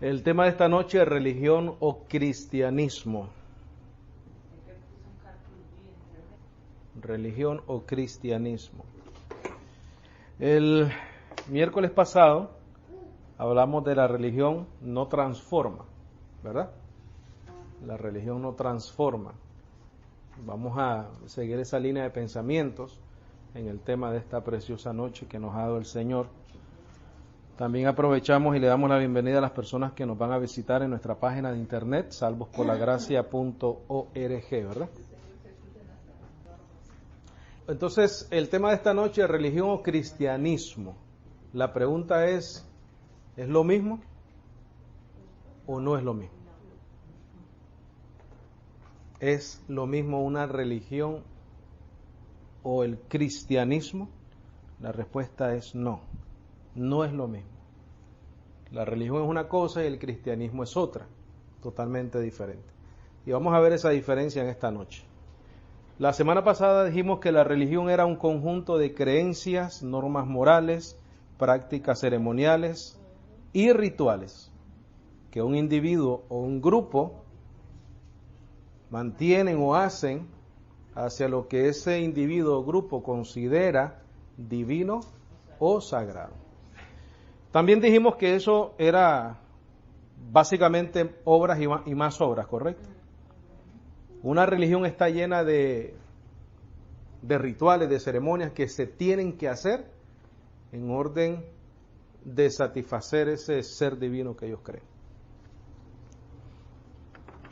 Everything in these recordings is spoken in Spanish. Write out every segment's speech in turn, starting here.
El tema de esta noche es religión o cristianismo. Religión o cristianismo. El miércoles pasado hablamos de la religión no transforma, ¿verdad? La religión no transforma. Vamos a seguir esa línea de pensamientos en el tema de esta preciosa noche que nos ha dado el Señor. También aprovechamos y le damos la bienvenida a las personas que nos van a visitar en nuestra página de internet, salvosporlagracia.org, ¿verdad? Entonces, el tema de esta noche es religión o cristianismo. La pregunta ¿es lo mismo o no es lo mismo? ¿Es lo mismo una religión o el cristianismo? La respuesta es no, no es lo mismo. La religión es una cosa y el cristianismo es otra, totalmente diferente. Y vamos a ver esa diferencia en esta noche. La semana pasada dijimos que la religión era un conjunto de creencias, normas morales, prácticas ceremoniales y rituales que un individuo o un grupo mantienen o hacen hacia lo que ese individuo o grupo considera divino o sagrado. También dijimos que eso era básicamente obras y más obras, ¿correcto? Una religión está llena de rituales, de ceremonias que se tienen que hacer en orden de satisfacer ese ser divino que ellos creen.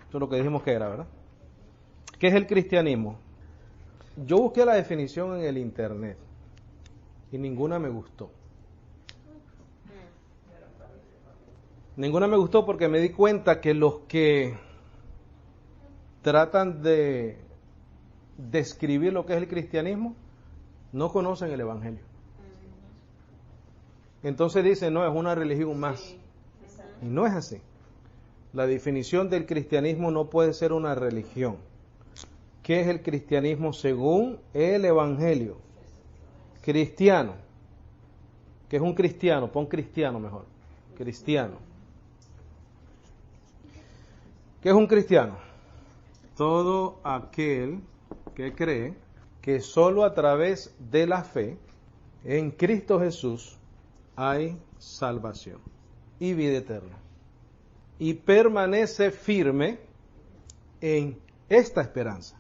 Eso es lo que dijimos que era, ¿verdad? ¿Qué es el cristianismo? Yo busqué la definición en el internet y ninguna me gustó. Ninguna me gustó porque me di cuenta que los que tratan de describir lo que es el cristianismo no conocen el evangelio. Entonces dicen, no, es una religión más. Y no es así. La definición del cristianismo no puede ser una religión. ¿Qué es el cristianismo según el evangelio? Cristiano. ¿Qué es un cristiano? Pon cristiano mejor. Cristiano. ¿Qué es un cristiano? Todo aquel que cree que solo a través de la fe en Cristo Jesús hay salvación y vida eterna. Y permanece firme en esta esperanza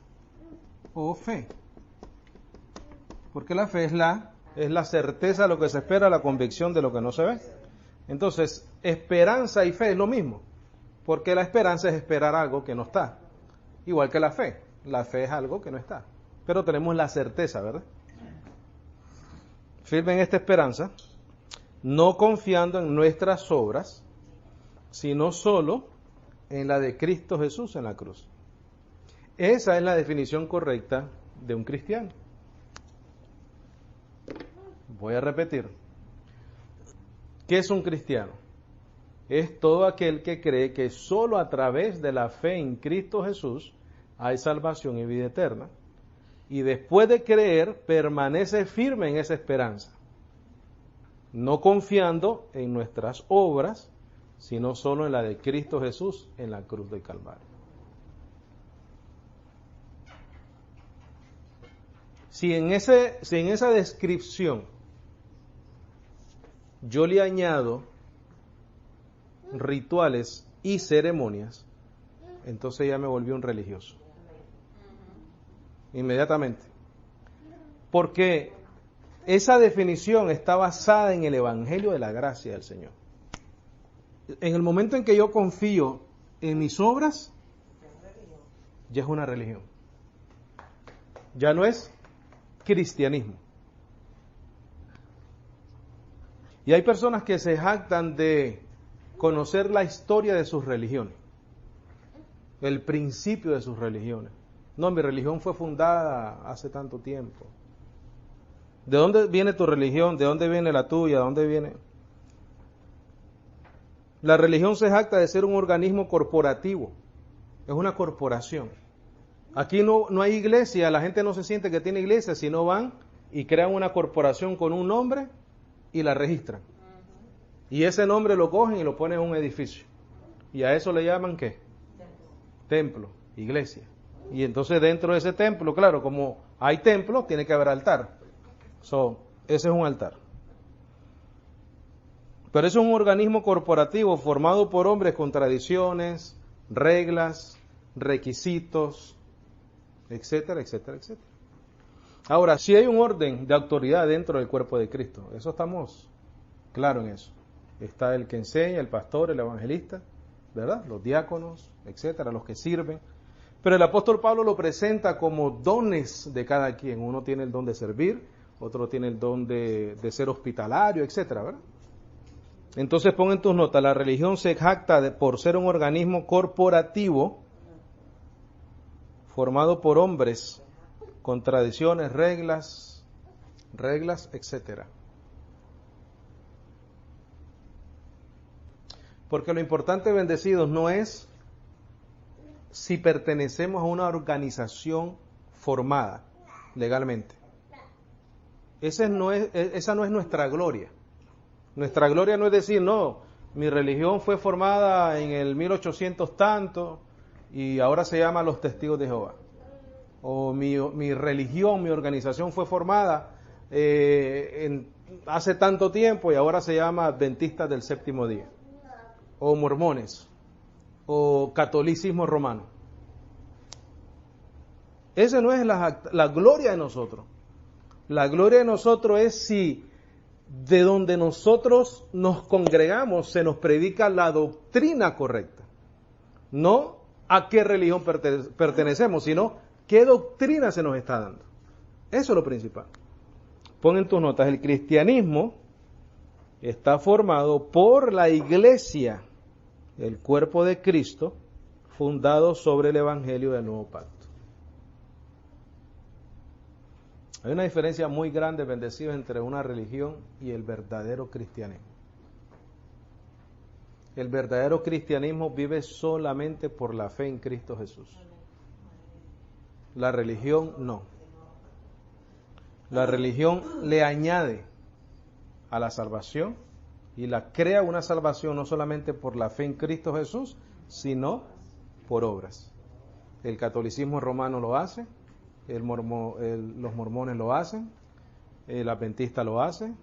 o fe. Porque la fe es la certeza de lo que se espera, la convicción de lo que no se ve. Entonces, esperanza y fe es lo mismo. Porque la esperanza es esperar algo que no está. Igual que la fe. La fe es algo que no está. Pero tenemos la certeza, ¿verdad? Firme en esta esperanza, no confiando en nuestras obras, sino solo en la de Cristo Jesús en la cruz. Esa es la definición correcta de un cristiano. Voy a repetir. ¿Qué es un cristiano? Es todo aquel que cree que solo a través de la fe en Cristo Jesús hay salvación y vida eterna. Y después de creer, permanece firme en esa esperanza. No confiando en nuestras obras, sino solo en la de Cristo Jesús en la cruz del Calvario. Si en esa descripción yo le añado rituales y ceremonias, entonces ya me volví un religioso. Inmediatamente. Porque esa definición está basada en el Evangelio de la gracia del Señor. En el momento en que yo confío en mis obras, ya es una religión. Ya no es cristianismo. Y hay personas que se jactan de conocer la historia de sus religiones, el principio de sus religiones. No, mi religión fue fundada hace tanto tiempo. ¿De dónde viene tu religión? ¿De dónde viene la tuya? ¿De dónde viene? La religión se jacta de ser un organismo corporativo. Es una corporación. Aquí no hay iglesia, la gente no se siente que tiene iglesia, sino van y crean una corporación con un nombre y la registran. Y ese nombre lo cogen y lo ponen en un edificio. Y a eso le llaman ¿qué? Templo, iglesia. Y entonces dentro de ese templo, claro, como hay templo, tiene que haber altar. Ese es un altar. Pero es un organismo corporativo formado por hombres con tradiciones, reglas, requisitos, etcétera, etcétera, etcétera. Ahora, sí hay un orden de autoridad dentro del cuerpo de Cristo. Eso estamos claros en eso. Está el que enseña, el pastor, el evangelista, ¿verdad? Los diáconos, etcétera, los que sirven. Pero el apóstol Pablo lo presenta como dones de cada quien. Uno tiene el don de servir, otro tiene el don de ser hospitalario, etcétera, ¿verdad? Entonces pon en tus notas, la religión se jacta por ser un organismo corporativo formado por hombres con tradiciones, reglas, etcétera. Porque lo importante, bendecidos, no es si pertenecemos a una organización formada legalmente. Esa no es nuestra gloria. Nuestra gloria no es decir, no, mi religión fue formada en el 1800 tanto y ahora se llama los Testigos de Jehová. O mi religión, mi organización fue formada hace tanto tiempo y ahora se llama Adventistas del Séptimo Día. O mormones. O catolicismo romano. Esa no es la gloria de nosotros. La gloria de nosotros es si de donde nosotros nos congregamos se nos predica la doctrina correcta. No a qué religión pertenecemos, sino qué doctrina se nos está dando. Eso es lo principal. Pon en tus notas, el cristianismo está formado por la iglesia, el cuerpo de Cristo, fundado sobre el evangelio del nuevo pacto. Hay una diferencia muy grande, bendecidos, entre una religión y el verdadero cristianismo. El verdadero cristianismo vive solamente por la fe en Cristo Jesús. La religión no. La religión le añade a la salvación y la crea una salvación no solamente por la fe en Cristo Jesús, sino por obras. El catolicismo romano lo hace. Los mormones lo hacen, el adventista lo hace,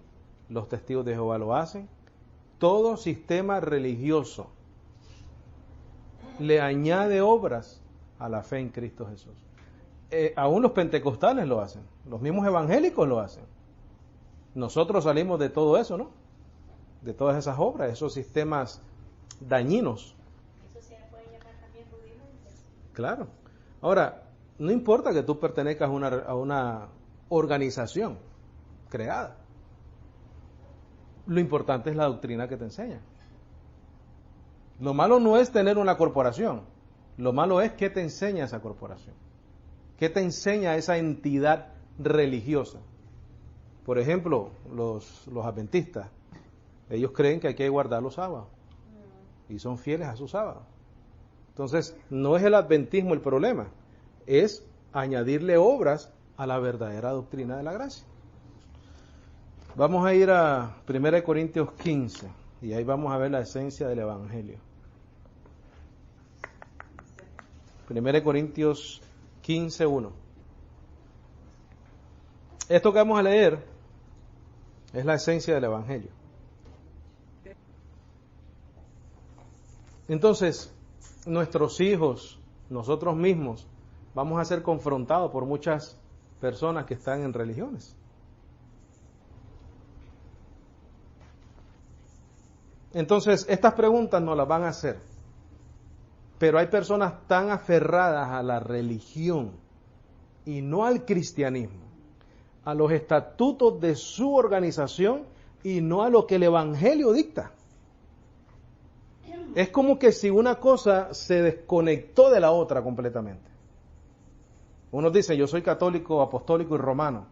los testigos de Jehová lo hacen. Todo sistema religioso le añade obras a la fe en Cristo Jesús. Aún los pentecostales lo hacen, los mismos evangélicos lo hacen. Nosotros salimos de todo eso, ¿no? De todas esas obras, esos sistemas dañinos. ¿Eso se puede llamar también rudimentos? Claro. Ahora, no importa que tú pertenezcas a una organización creada. Lo importante es la doctrina que te enseña. Lo malo no es tener una corporación. Lo malo es qué te enseña esa corporación. ¿Qué te enseña esa entidad religiosa? Por ejemplo, los adventistas. Ellos creen que hay que guardar los sábados. Y son fieles a sus sábados. Entonces, no es el adventismo el problema. Es añadirle obras a la verdadera doctrina de la gracia. Vamos a ir a 1 Corintios 15 y ahí vamos a ver la esencia del Evangelio. 1 Corintios 15, 1. Esto que vamos a leer es la esencia del Evangelio. Entonces, nuestros hijos, nosotros mismos, vamos a ser confrontados por muchas personas que están en religiones. Entonces, estas preguntas nos las van a hacer. Pero hay personas tan aferradas a la religión y no al cristianismo, a los estatutos de su organización y no a lo que el Evangelio dicta. Es como que si una cosa se desconectó de la otra completamente. Unos dicen, yo soy católico, apostólico y romano,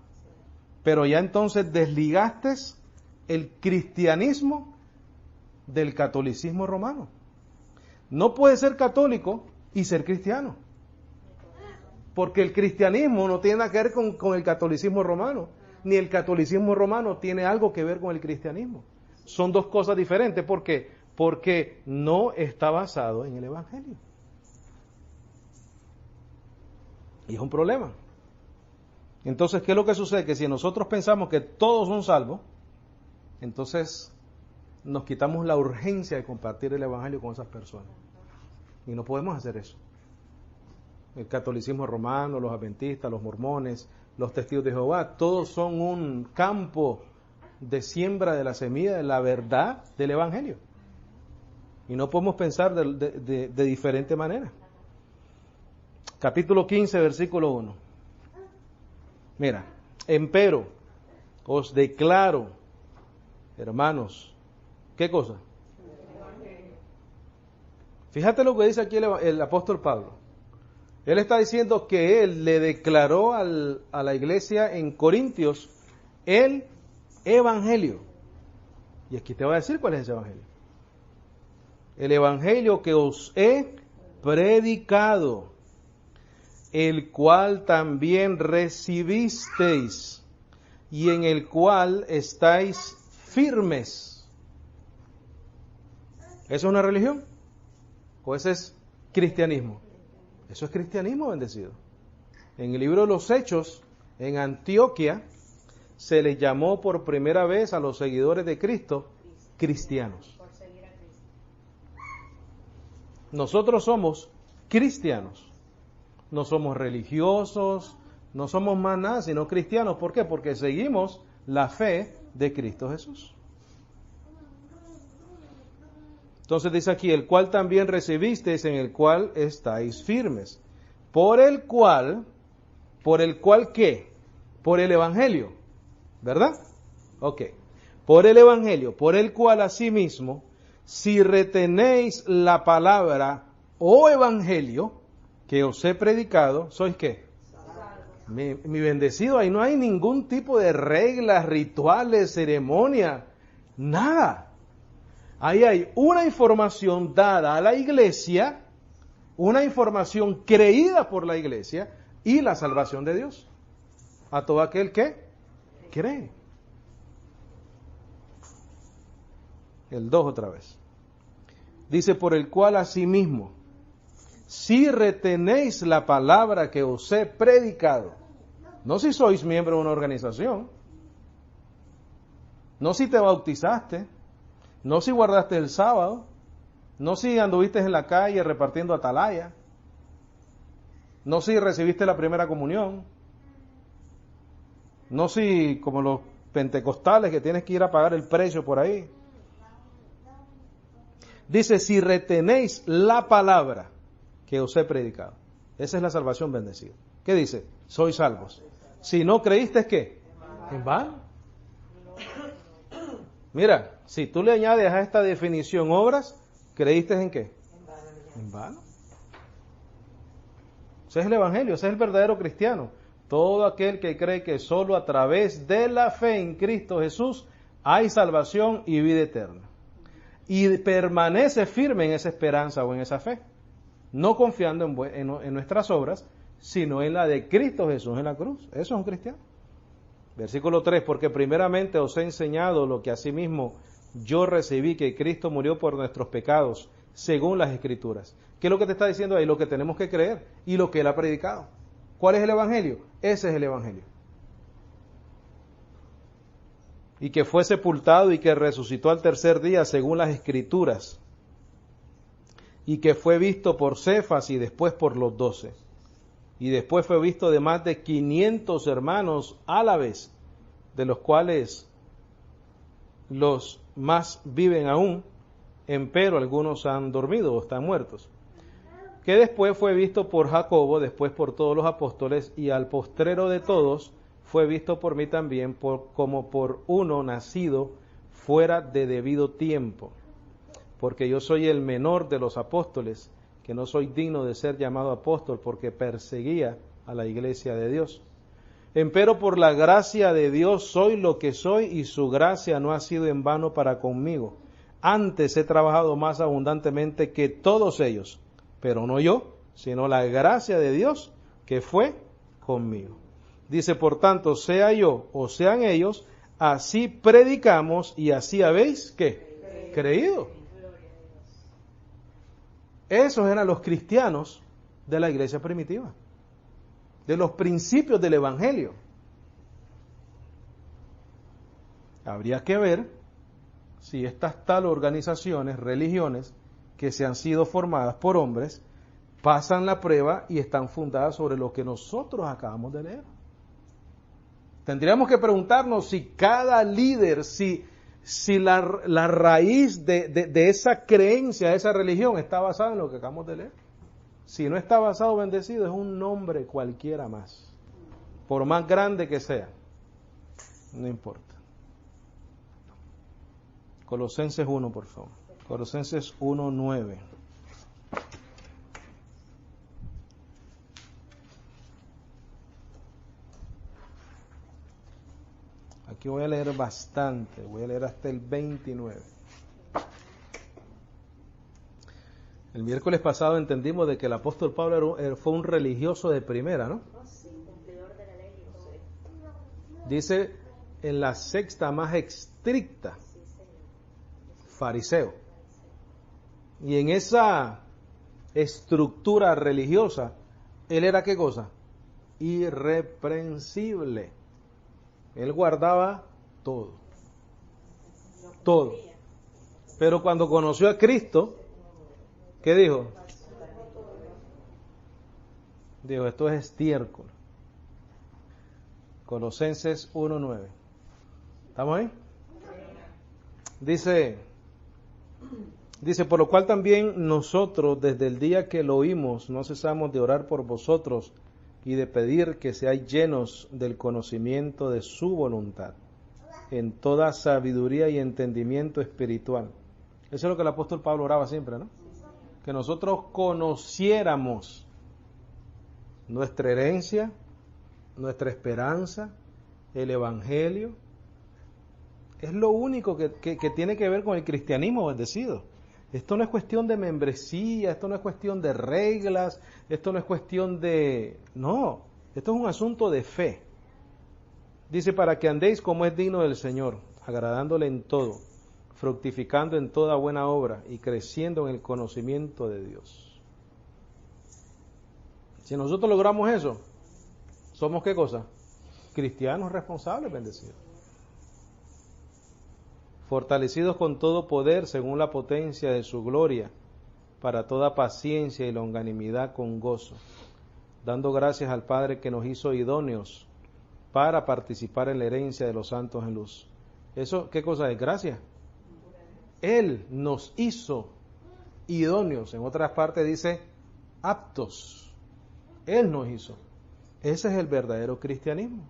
pero ya entonces desligaste el cristianismo del catolicismo romano. No puedes ser católico y ser cristiano, porque el cristianismo no tiene nada que ver con el catolicismo romano, ni el catolicismo romano tiene algo que ver con el cristianismo. Son dos cosas diferentes. ¿Por qué? porque no está basado en el Evangelio. Y es un problema. Entonces, ¿qué es lo que sucede? Que si nosotros pensamos que todos son salvos, entonces nos quitamos la urgencia de compartir el Evangelio con esas personas. Y no podemos hacer eso. El catolicismo romano, los adventistas, los mormones, los testigos de Jehová, todos son un campo de siembra de la semilla de la verdad del Evangelio. Y no podemos pensar de diferente manera. Capítulo 15, versículo 1. Mira, empero os declaro, hermanos, ¿qué cosa? Fíjate lo que dice aquí el apóstol Pablo. Él está diciendo que él le declaró a la iglesia en Corintios el Evangelio. Y aquí te voy a decir cuál es ese Evangelio. El Evangelio que os he predicado, el cual también recibisteis y en el cual estáis firmes. ¿Eso es una religión? ¿O ese es cristianismo? Eso es cristianismo bendecido. En el libro de los Hechos, en Antioquia, se les llamó por primera vez a los seguidores de Cristo cristianos. Nosotros somos cristianos. No somos religiosos, no somos más nada sino cristianos. ¿Por qué? Porque seguimos la fe de Cristo Jesús. Entonces dice aquí, el cual también recibisteis, en el cual estáis firmes. Por el cual ¿qué? Por el Evangelio, ¿verdad? Ok. Por el Evangelio, por el cual asimismo, si retenéis la palabra o Evangelio que os he predicado, ¿sois qué? Mi bendecido, ahí no hay ningún tipo de reglas, rituales, ceremonia, nada. Ahí hay una información dada a la iglesia, una información creída por la iglesia y la salvación de Dios a todo aquel que cree. El 2 otra vez. Dice, por el cual asimismo, si retenéis la palabra que os he predicado, no si sois miembro de una organización, no si te bautizaste, no si guardaste el sábado, no si anduviste en la calle repartiendo atalaya, no si recibiste la primera comunión, no si como los pentecostales que tienes que ir a pagar el precio por ahí. Dice, si retenéis la palabra que os he predicado. Esa es la salvación bendecida. ¿Qué dice? Sois salvos. Si no creíste, ¿qué? En vano. Mira, si tú le añades a esta definición obras, ¿creíste en qué? En vano. Ese es el Evangelio, ese es el verdadero cristiano. Todo aquel que cree que solo a través de la fe en Cristo Jesús hay salvación y vida eterna. Y permanece firme en esa esperanza o en esa fe. No confiando en nuestras obras, sino en la de Cristo Jesús en la cruz. Eso es un cristiano. Versículo 3, porque primeramente os he enseñado lo que asimismo yo recibí, que Cristo murió por nuestros pecados, según las Escrituras. ¿Qué es lo que te está diciendo ahí? Lo que tenemos que creer y lo que Él ha predicado. ¿Cuál es el Evangelio? Ese es el Evangelio. Y que fue sepultado y que resucitó al tercer día, según las Escrituras. Y que fue visto por Cefas y después por los 12. Y después fue visto de más de 500 hermanos a la vez, de los cuales los más viven aún, empero algunos han dormido o están muertos. Que después fue visto por Jacobo, después por todos los apóstoles, y al postrero de todos fue visto por mí también, como por uno nacido fuera de debido tiempo. Porque yo soy el menor de los apóstoles, que no soy digno de ser llamado apóstol, porque perseguía a la iglesia de Dios. Empero por la gracia de Dios soy lo que soy, y su gracia no ha sido en vano para conmigo. Antes he trabajado más abundantemente que todos ellos, pero no yo, sino la gracia de Dios que fue conmigo. Dice, por tanto, sea yo o sean ellos, así predicamos y así habéis, ¿qué? Creído. Esos eran los cristianos de la iglesia primitiva, de los principios del Evangelio. Habría que ver si estas tal organizaciones, religiones, que se han sido formadas por hombres, pasan la prueba y están fundadas sobre lo que nosotros acabamos de leer. Tendríamos que preguntarnos si cada líder, si la raíz de esa creencia, de esa religión, está basada en lo que acabamos de leer. Si no está basado, bendecido, es un nombre cualquiera más, por más grande que sea, no importa. Colosenses 1, por favor. Colosenses 1:9. Aquí voy a leer bastante, voy a leer hasta el 29. El miércoles pasado entendimos de que el apóstol Pablo fue un religioso de primera, ¿no? Dice en la secta más estricta, fariseo. Y en esa estructura religiosa, él era ¿qué cosa? Irreprensible. Él guardaba todo. Todo. Pero cuando conoció a Cristo, ¿qué dijo? Dijo, esto es estiércol. Colosenses 1:9. ¿Estamos ahí? Dice, por lo cual también nosotros, desde el día que lo oímos, no cesamos de orar por vosotros y de pedir que seáis llenos del conocimiento de su voluntad, en toda sabiduría y entendimiento espiritual. Eso es lo que el apóstol Pablo oraba siempre, ¿no? Que nosotros conociéramos nuestra herencia, nuestra esperanza, el Evangelio. Es lo único que tiene que ver con el cristianismo bendecido. Esto no es cuestión de membresía, esto no es cuestión de reglas, esto no es cuestión de... No, esto es un asunto de fe. Dice, para que andéis como es digno del Señor, agradándole en todo, fructificando en toda buena obra y creciendo en el conocimiento de Dios. Si nosotros logramos eso, ¿somos qué cosa? Cristianos responsables, bendecidos. Fortalecidos con todo poder según la potencia de su gloria, para toda paciencia y longanimidad con gozo, dando gracias al Padre que nos hizo idóneos para participar en la herencia de los santos en luz. ¿Eso qué cosa es? Gracia. Él nos hizo idóneos, en otras partes dice aptos. Él nos hizo. Ese es el verdadero cristianismo.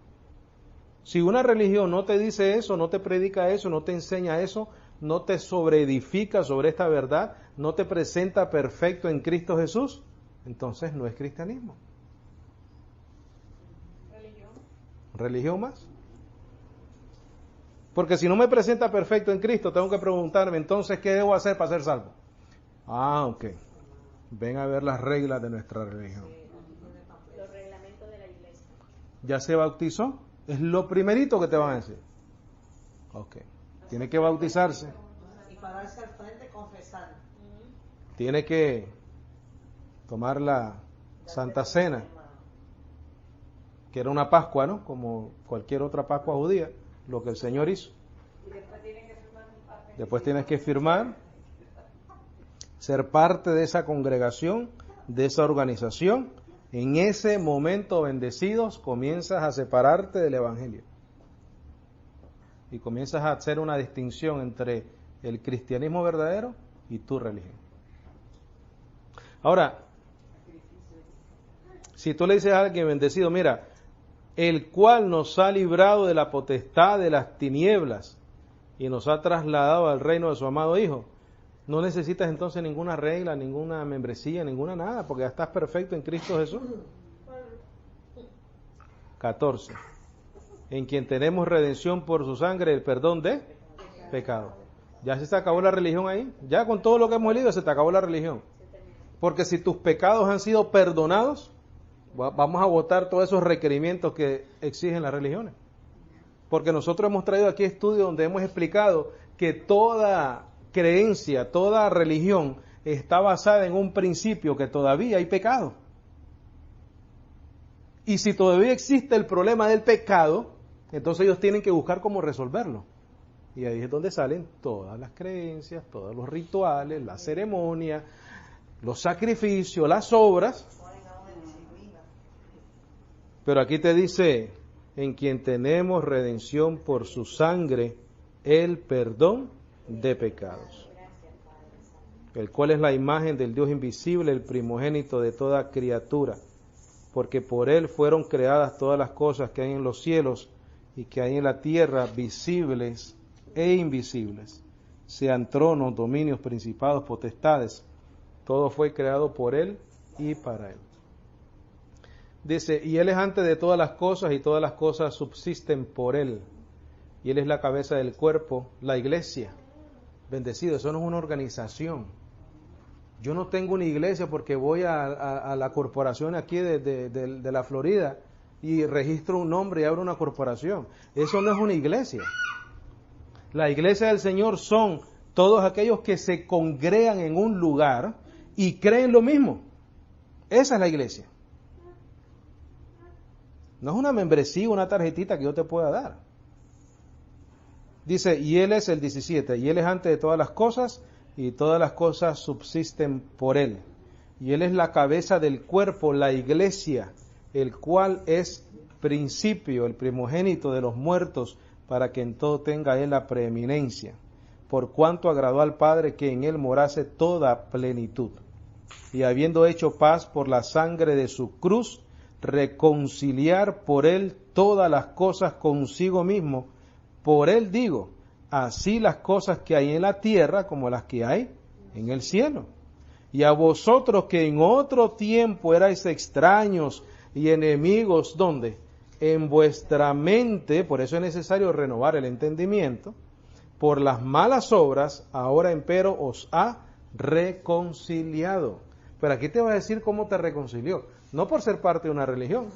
Si una religión no te dice eso, no te predica eso, no te enseña eso, no te sobreedifica sobre esta verdad, no te presenta perfecto en Cristo Jesús, entonces no es cristianismo. ¿Religión más? Porque si no me presenta perfecto en Cristo, tengo que preguntarme, entonces, ¿qué debo hacer para ser salvo? Ok. Ven a ver las reglas de nuestra religión. Los reglamentos de la iglesia. ¿Ya se bautizó? Es lo primerito que te van a decir. Ok. Tiene que bautizarse. Y pararse al frente, confesar. Tiene que tomar la Santa Cena, que era una Pascua, ¿no? Como cualquier otra Pascua judía, lo que el Señor hizo. Después tienes que firmar, ser parte de esa congregación, de esa organización. En ese momento, bendecidos, comienzas a separarte del Evangelio. Y comienzas a hacer una distinción entre el cristianismo verdadero y tu religión. Ahora, si tú le dices a alguien bendecido, mira, el cual nos ha librado de la potestad de las tinieblas y nos ha trasladado al reino de su amado Hijo, no necesitas entonces ninguna regla, ninguna membresía, ninguna nada, porque ya estás perfecto en Cristo Jesús. 14. En quien tenemos redención por su sangre, el perdón de pecado. Ya se te acabó la religión ahí. Ya con todo lo que hemos leído se te acabó la religión. Porque si tus pecados han sido perdonados, vamos a votar todos esos requerimientos que exigen las religiones. Porque nosotros hemos traído aquí estudios donde hemos explicado que toda creencia, toda religión está basada en un principio que todavía hay pecado. Y si todavía existe el problema del pecado, entonces ellos tienen que buscar cómo resolverlo. Y ahí es donde salen todas las creencias, todos los rituales, las ceremonias, los sacrificios, las obras. Pero aquí te dice, en quien tenemos redención por su sangre, el perdón de pecados, el cual es la imagen del Dios invisible, el primogénito de toda criatura, porque por él fueron creadas todas las cosas que hay en los cielos y que hay en la tierra, visibles e invisibles, sean tronos, dominios, principados, potestades. Todo fue creado por él y para él. Dice, y él es antes de todas las cosas y todas las cosas subsisten por él. Y él es la cabeza del cuerpo, la iglesia. Bendecido, eso no es una organización. Yo no tengo una iglesia porque voy a la corporación aquí de la Florida y registro un nombre y abro una corporación. Eso no es una iglesia. La iglesia del Señor son todos aquellos que se congregan en un lugar y creen lo mismo. Esa es la iglesia. No es una membresía, una tarjetita que yo te pueda dar. Dice, y él es el 17, y él es antes de todas las cosas, y todas las cosas subsisten por él. Y él es la cabeza del cuerpo, la iglesia, el cual es principio, el primogénito de los muertos, para que en todo tenga él la preeminencia, por cuanto agradó al Padre que en él morase toda plenitud. Y habiendo hecho paz por la sangre de su cruz, reconciliar por él todas las cosas consigo mismo. Por él digo, así las cosas que hay en la tierra como las que hay en el cielo. Y a vosotros que en otro tiempo erais extraños y enemigos, ¿dónde? En vuestra mente, por eso es necesario renovar el entendimiento, por las malas obras, ahora empero os ha reconciliado. Pero aquí te va a decir cómo te reconcilió. No por ser parte de una religión,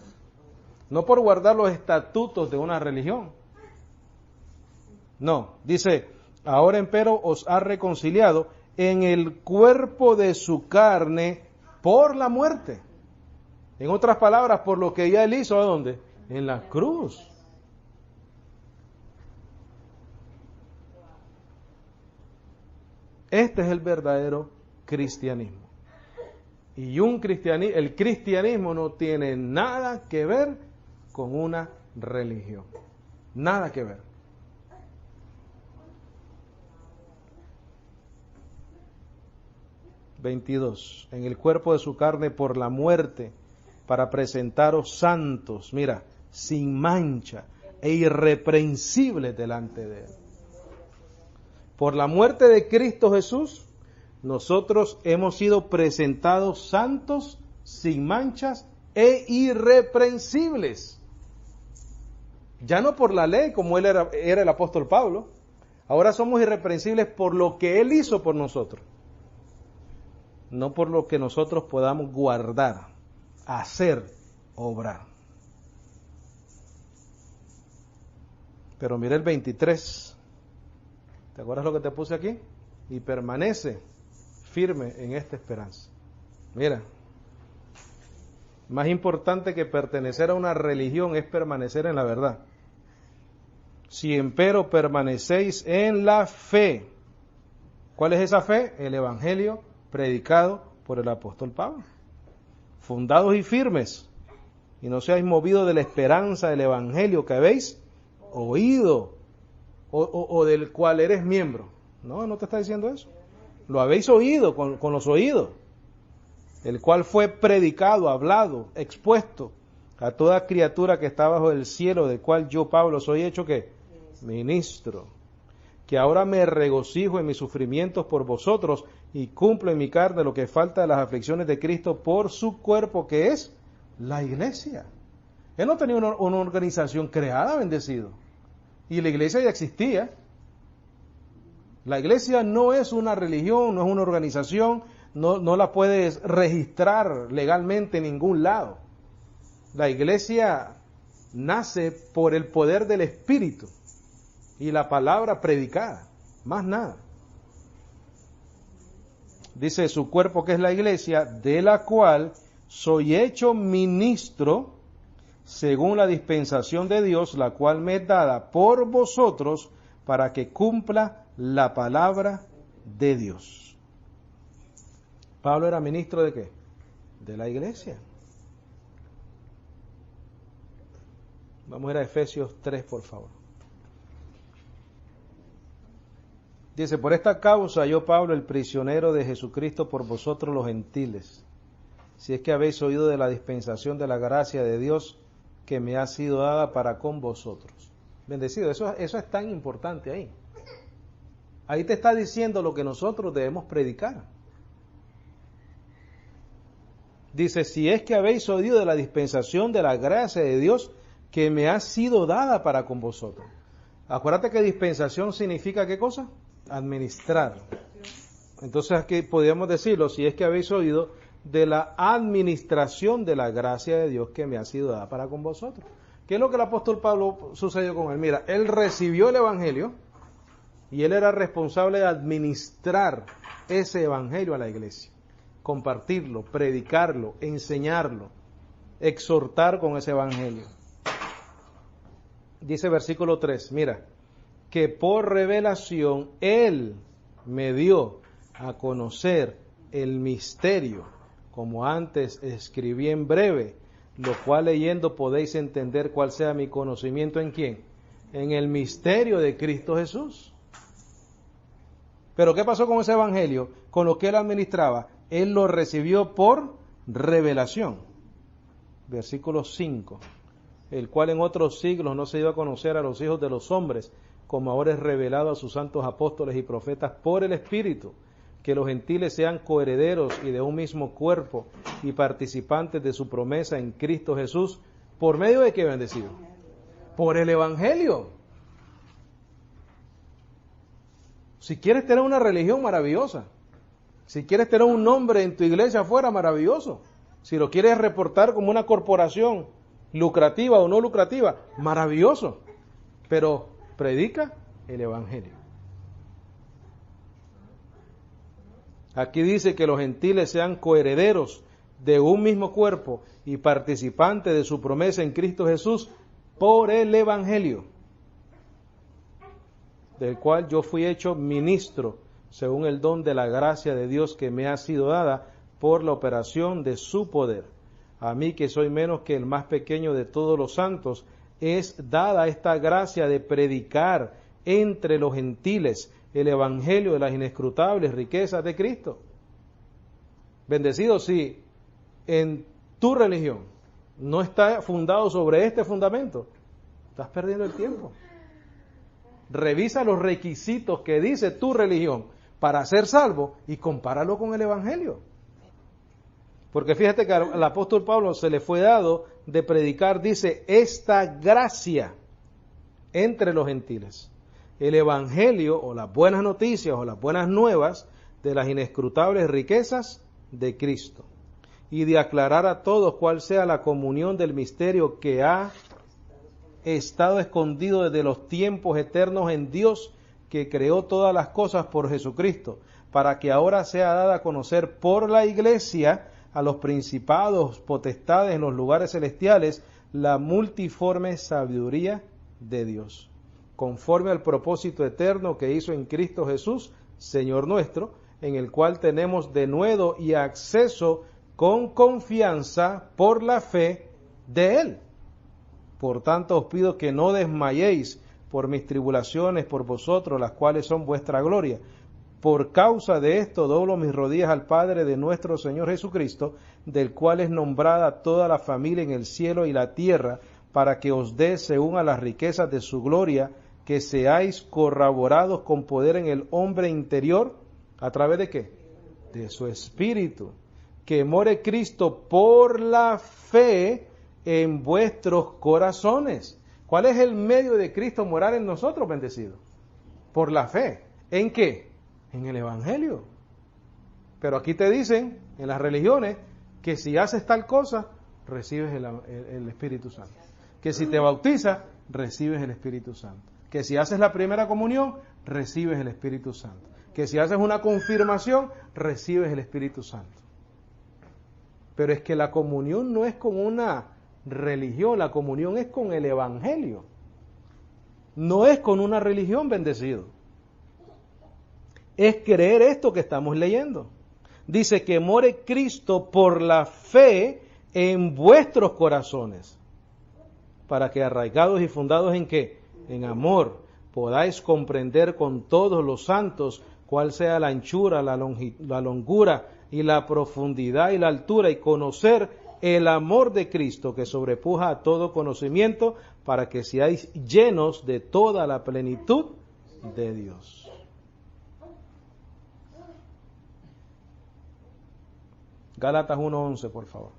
no por guardar los estatutos de una religión. No, dice, ahora empero os ha reconciliado en el cuerpo de su carne por la muerte. En otras palabras, por lo que ya él hizo, ¿a dónde? En la cruz. Este es el verdadero cristianismo. Y el cristianismo no tiene nada que ver con una religión. Nada que ver. (22) En el cuerpo de su carne por la muerte, para presentaros santos, mira, sin mancha e irreprensibles delante de él. Por la muerte de Cristo Jesús, nosotros hemos sido presentados santos, sin manchas e irreprensibles. Ya no por la ley, como él era el apóstol Pablo. Ahora somos irreprensibles por lo que él hizo por nosotros. No por lo que nosotros podamos guardar, hacer, obrar. Pero mira el 23. ¿Te acuerdas lo que te puse aquí? Y permanece firme en esta esperanza. Mira, más importante que pertenecer a una religión es permanecer en la verdad. Si empero permanecéis en la fe. ¿Cuál es esa fe? El evangelio predicado por el apóstol Pablo. Fundados y firmes, y no seáis movidos de la esperanza del evangelio que habéis oído, o del cual eres miembro. No te está diciendo eso. Lo habéis oído con los oídos, el cual fue predicado, hablado, expuesto a toda criatura que está bajo el cielo, del cual yo, Pablo, soy hecho ¿qué? Ministro, que ahora me regocijo en mis sufrimientos por vosotros y cumplo en mi carne lo que falta de las aflicciones de Cristo por su cuerpo, que es la iglesia. Él no tenía una organización creada, bendecido. Y la iglesia ya existía. La iglesia no es una religión, no es una organización, no la puedes registrar legalmente en ningún lado. La iglesia nace por el poder del Espíritu y la palabra predicada, más nada. dice su cuerpo que es la iglesia, de la cual soy hecho ministro según la dispensación de Dios, la cual me es dada por vosotros para que cumpla la palabra de Dios. Pablo era ministro ¿de qué? De la iglesia. Vamos a ir a Efesios 3, por favor. Dice, por esta causa yo, Pablo, el prisionero de Jesucristo por vosotros los gentiles, si es que habéis oído de la dispensación de la gracia de Dios que me ha sido dada para con vosotros. Bendecido, eso es tan importante ahí. Ahí te está diciendo lo que nosotros debemos predicar. Dice, si es que habéis oído de la dispensación de la gracia de Dios que me ha sido dada para con vosotros. Acuérdate que dispensación significa ¿qué cosa? Administrar. Entonces aquí podríamos decirlo, si es que habéis oído de la administración de la gracia de Dios que me ha sido dada para con vosotros. ¿Qué es lo que el apóstol Pablo sucedió con él? Mira, él recibió el evangelio y él era responsable de administrar ese evangelio a la iglesia, compartirlo, predicarlo, enseñarlo, exhortar con ese evangelio. Dice versículo 3, mira, que por revelación él me dio a conocer el misterio, como antes escribí en breve, lo cual leyendo podéis entender cuál sea mi conocimiento en quién, en el misterio de Cristo Jesús. Pero ¿qué pasó con ese evangelio? Con lo que él administraba, él lo recibió por revelación. Versículo 5, el cual en otros siglos no se dio a conocer a los hijos de los hombres, como ahora es revelado a sus santos apóstoles y profetas por el Espíritu, que los gentiles sean coherederos y de un mismo cuerpo y participantes de su promesa en Cristo Jesús, ¿por medio de qué, bendecido? Por el Evangelio. Si quieres tener una religión, maravillosa. Si quieres tener un nombre en tu iglesia afuera, maravilloso. Si lo quieres reportar como una corporación lucrativa o no lucrativa, maravilloso. Pero predica el Evangelio. Aquí dice que los gentiles sean coherederos de un mismo cuerpo y participantes de su promesa en Cristo Jesús por el Evangelio, del cual yo fui hecho ministro según el don de la gracia de Dios que me ha sido dada por la operación de su poder. A mí, que soy menos que el más pequeño de todos los santos, es dada esta gracia de predicar entre los gentiles el evangelio de las inescrutables riquezas de Cristo. Bendecido si en tu religión no está fundado sobre este fundamento, estás perdiendo el tiempo. Revisa los requisitos que dice tu religión para ser salvo y compáralo con el evangelio. Porque fíjate que al apóstol Pablo se le fue dado de predicar, dice, esta gracia entre los gentiles. El evangelio o las buenas noticias o las buenas nuevas de las inescrutables riquezas de Cristo. Y de aclarar a todos cuál sea la comunión del misterio que ha estado escondido desde los tiempos eternos en Dios, que creó todas las cosas por Jesucristo, para que ahora sea dada a conocer por la iglesia a los principados, potestades en los lugares celestiales, la multiforme sabiduría de Dios, conforme al propósito eterno que hizo en Cristo Jesús, Señor nuestro, en el cual tenemos denuedo y acceso con confianza por la fe de Él. Por tanto os pido que no desmayéis por mis tribulaciones por vosotros, las cuales son vuestra gloria. Por causa de esto doblo mis rodillas al Padre de nuestro Señor Jesucristo, del cual es nombrada toda la familia en el cielo y la tierra, para que os dé, según a las riquezas de su gloria, que seáis corroborados con poder en el hombre interior, ¿a través de qué? De su Espíritu, que more Cristo por la fe en vuestros corazones. ¿Cuál es el medio de Cristo morar en nosotros, bendecido? Por la fe. ¿En qué? En el Evangelio. Pero aquí te dicen, en las religiones, que si haces tal cosa, recibes el Espíritu Santo. Que si te bautizas, recibes el Espíritu Santo. Que si haces la primera comunión, recibes el Espíritu Santo. que si haces una confirmación, recibes el Espíritu Santo. Pero es que la comunión no es con una religión, la comunión es con el Evangelio. No es con una religión, bendecido. Es creer esto que estamos leyendo. Dice que more Cristo por la fe en vuestros corazones, para que arraigados y fundados en ¿qué? En amor, podáis comprender con todos los santos cuál sea la anchura, la longura y la profundidad y la altura, y conocer el amor de Cristo que sobrepuja a todo conocimiento, para que seáis llenos de toda la plenitud de Dios. Gálatas 1:11, por favor.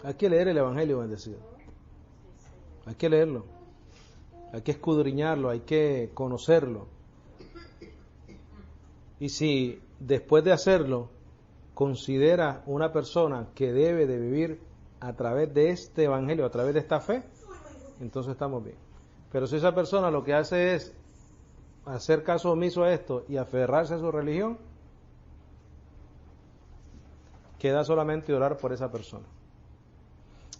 Hay que leer el Evangelio, bendecido. Hay que leerlo. Hay que escudriñarlo, hay que conocerlo. Y si después de hacerlo considera una persona que debe de vivir a través de este Evangelio, a través de esta fe, entonces estamos bien. Pero si esa persona lo que hace es hacer caso omiso a esto y aferrarse a su religión, queda solamente orar por esa persona.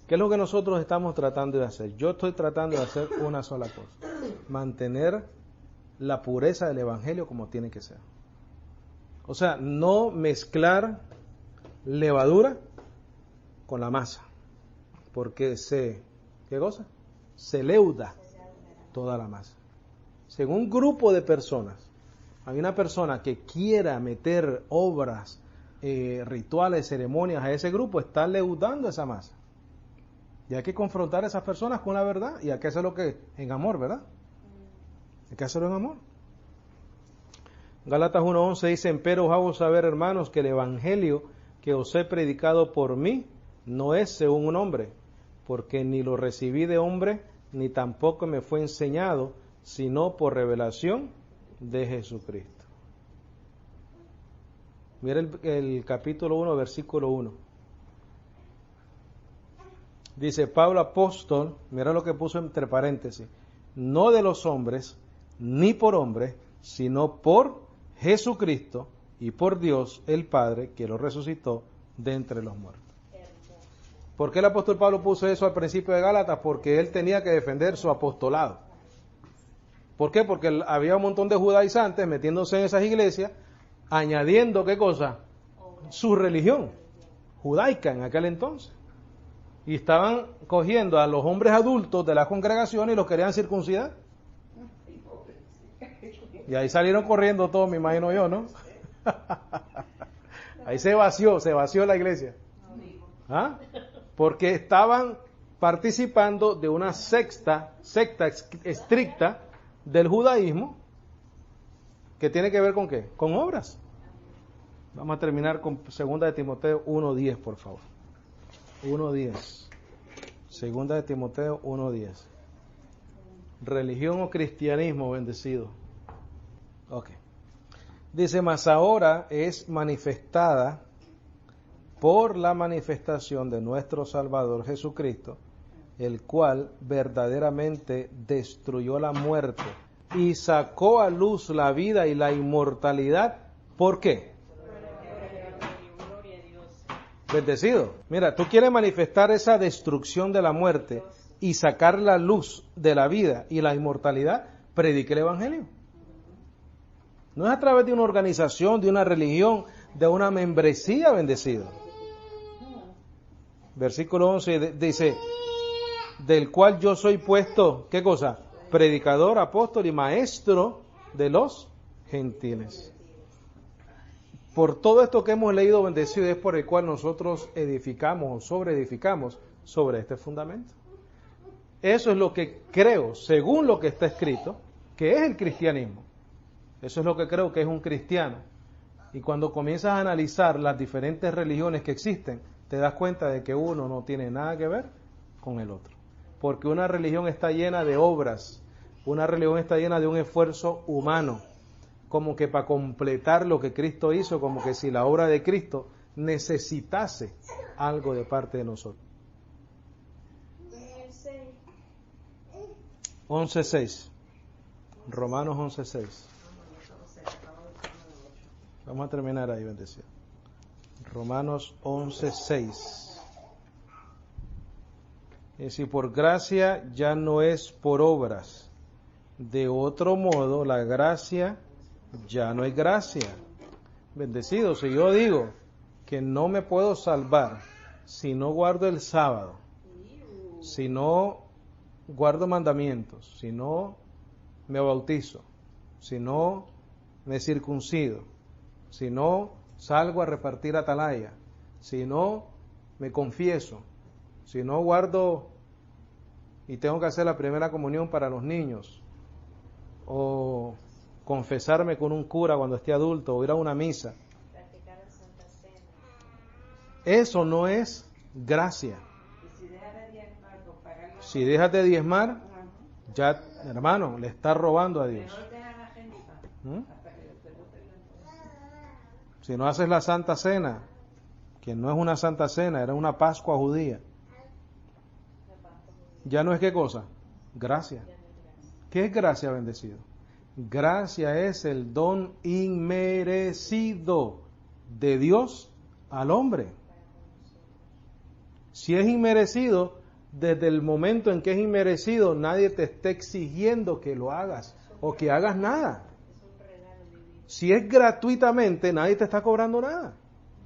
¿Qué es lo que nosotros estamos tratando de hacer? Yo estoy tratando de hacer una sola cosa: mantener la pureza del Evangelio como tiene que ser. O sea, no mezclar levadura con la masa, porque ¿qué cosa? Se leuda toda la masa. Según un grupo de personas, hay una persona que quiera meter obras, rituales, ceremonias a ese grupo, está leudando esa masa. Y hay que confrontar a esas personas con la verdad, y hay que hacerlo en amor, ¿verdad? Hay que hacerlo en amor. Gálatas 1:11 dice: empero os hago saber, hermanos, que el evangelio que os he predicado por mí no es según un hombre, porque ni lo recibí de hombre, ni tampoco me fue enseñado, sino por revelación de Jesucristo. Mira el capítulo 1, versículo 1. Dice Pablo apóstol, mira lo que puso entre paréntesis: no de los hombres, ni por hombres, sino por Jesucristo y por Dios el Padre, que lo resucitó de entre los muertos. ¿Por qué el apóstol Pablo puso eso al principio de Gálatas? Porque él tenía que defender su apostolado. ¿Por qué? Porque había un montón de judaizantes metiéndose en esas iglesias, añadiendo, ¿qué cosa? Su religión judaica en aquel entonces. Y estaban cogiendo a los hombres adultos de la congregación y los querían circuncidar. Y ahí salieron corriendo todos, me imagino yo, ¿no? Ahí se vació la iglesia. ¿Ah? Porque estaban participando de una secta estricta del judaísmo, que tiene que ver con ¿qué? Con obras. Vamos a terminar con 2 de Timoteo 1:10, por favor. 1:10. 2 de Timoteo 1:10. Religión o cristianismo, bendecido. Ok. Dice: mas ahora es manifestada por la manifestación de nuestro Salvador Jesucristo, el cual verdaderamente destruyó la muerte y sacó a luz la vida y la inmortalidad. ¿Por qué? Bendecido. Mira, tú quieres manifestar esa destrucción de la muerte y sacar la luz de la vida y la inmortalidad, predique el Evangelio. No es a través de una organización, de una religión, de una membresía, bendecido. Versículo 11 dice: del cual yo soy puesto, ¿qué cosa? Predicador, apóstol y maestro de los gentiles. Por todo esto que hemos leído, bendecido, es por el cual nosotros edificamos o sobreedificamos sobre este fundamento. Eso es lo que creo, según lo que está escrito, que es el cristianismo. Eso es lo que creo que es un cristiano. Y cuando comienzas a analizar las diferentes religiones que existen, te das cuenta de que uno no tiene nada que ver con el otro. Porque una religión está llena de obras, una religión está llena de un esfuerzo humano, como que para completar lo que Cristo hizo, como que si la obra de Cristo necesitase algo de parte de nosotros. 11:6. Romanos 11:6. Vamos a terminar ahí, bendecido. Romanos 11:6. Y si por gracia ya no es por obras, de otro modo la gracia ya no es gracia. Bendecido, si yo digo que no me puedo salvar si no guardo el sábado, si no guardo mandamientos, si no me bautizo, si no me circuncido, si no salgo a repartir atalaya, si no me confieso, si no guardo y tengo que hacer la primera comunión para los niños, o confesarme con un cura cuando esté adulto, o ir a una misa, Practicar la Santa Cena. eso no es gracia. Y si dejas de diezmar, pues pagar la Si dejas de diezmar, ya, hermano, le estás robando a Dios. mejor dejar la agenda ¿Mm? hasta que después no te lo Si no haces la Santa Cena, que no es una Santa Cena, era una Pascua judía, ya no es qué cosa, gracia. ¿Qué es gracia, bendecido? Gracia es el don inmerecido de Dios al hombre. Si es inmerecido, desde el momento en que es inmerecido, nadie te está exigiendo que lo hagas o que hagas nada. Si es gratuitamente, nadie te está cobrando nada.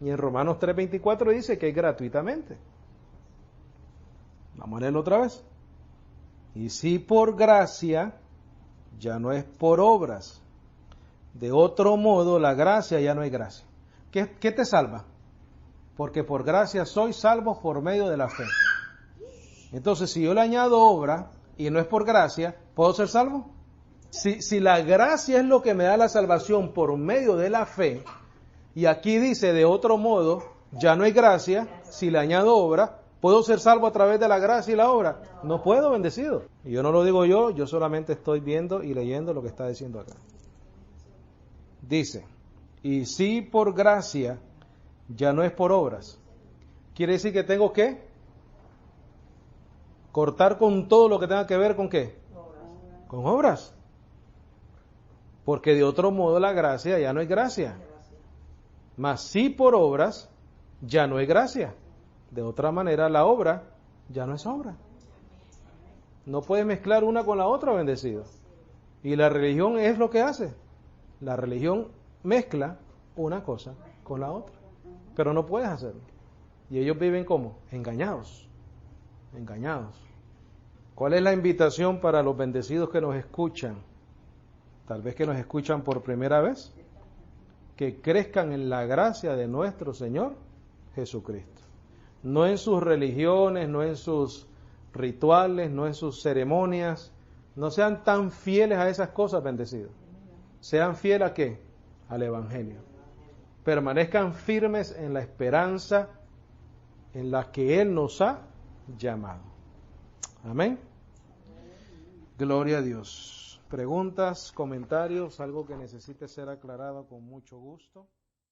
Y en Romanos 3:24 dice que es gratuitamente. Vamos a leerlo otra vez. Y si por gracia, ya no es por obras. De otro modo, la gracia ya no es gracia. ¿Qué te salva? Porque por gracia soy salvo por medio de la fe. Entonces, si yo le añado obra y no es por gracia, ¿puedo ser salvo? Si la gracia es lo que me da la salvación por medio de la fe, y aquí dice de otro modo, ya no hay gracia, si le añado obra, ¿puedo ser salvo a través de la gracia y la obra? No puedo, bendecido. Y yo no lo digo yo solamente estoy viendo y leyendo lo que está diciendo acá. Dice, y si por gracia ya no es por obras, quiere decir que tengo que cortar con todo lo que tenga que ver con ¿qué? Con obras. Porque de otro modo la gracia ya no es gracia. Mas si por obras ya no es gracia. De otra manera la obra ya no es obra. No puedes mezclar una con la otra, bendecido. Y la religión es lo que hace. La religión mezcla una cosa con la otra. Pero no puedes hacerlo. Y ellos viven como engañados. Engañados. ¿Cuál es la invitación para los bendecidos que nos escuchan? Tal vez que nos escuchan por primera vez. Que crezcan en la gracia de nuestro Señor Jesucristo. No en sus religiones, no en sus rituales, no en sus ceremonias. No sean tan fieles a esas cosas, bendecidos. Sean fieles a ¿qué? Al Evangelio. Permanezcan firmes en la esperanza en la que Él nos ha llamado. Amén. Gloria a Dios. Preguntas, comentarios, algo que necesite ser aclarado con mucho gusto.